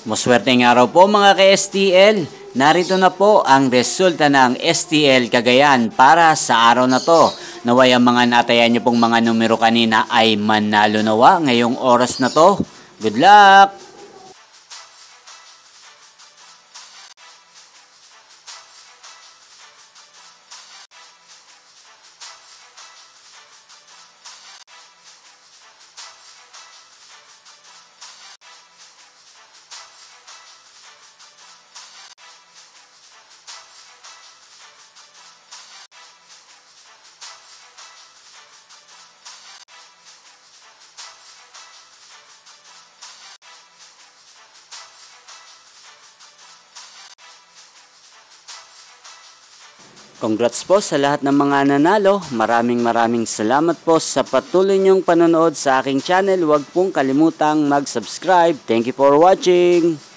Maswerteng araw po mga ka-STL. Narito na po ang resulta ng STL Cagayan para sa araw na to. Naway ang mga natayan nyo pong mga numero kanina ay manalo nawa ngayong oras na to. Good luck! Congrats po sa lahat ng mga nanalo. Maraming salamat po sa patuloy niyong panonood sa aking channel. Huwag pong kalimutang mag-subscribe. Thank you for watching.